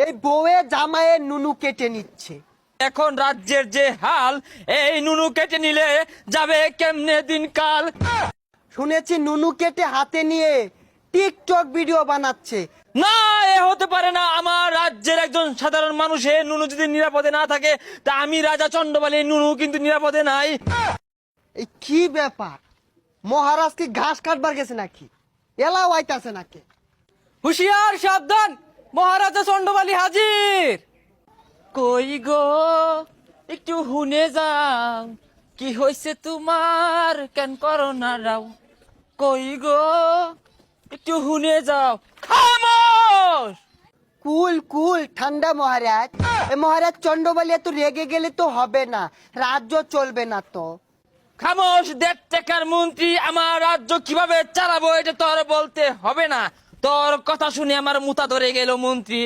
এই বউয়ে জামাইয়ের নুনু কেটে নিচ্ছে। এখন রাজ্যের যে হাল, এই নুনু কেটে নিলে যাবে কেমনে দিনকাল। শুনেছি নুনু কেটে হাতে নিয়ে টিকটক ভিডিও বানাচ্ছে। না, এ হতে পারে না। আমার রাজ্যের একজন সাধারণ মানুষের নুনু যদি নিরাপদে না থাকে, তা আমি রাজা চন্ডবালির নুনু কিন্তু নিরাপদে নাই। এই কি ব্যাপার, মহারাজ কি ঘাস কাটবার গেছে নাকি? এলাও আইতাছে নাকি? হুশিয়ার, সাবধান, মহারাজা চন্ডবালি হাজির। কই গো, একটু হুনে যাও, কি হয়েছে তোমার, কেন করো না রাও। কই গো, একটু হুনে যাও। খামোশ। কুল কুল ঠান্ডা মহারাজ। এ মহারাজ চন্ডবালিয়া তো রেগে গেলে তো হবে না, রাজ্য চলবে না তো। খামোশ, 1.5 টাকার মন্ত্রী, আমার রাজ্য কিভাবে চালাবো এটা তোর বলতে হবে না। তোর কথা শুনে আমার মুতা ধরে গেল মন্ত্রী।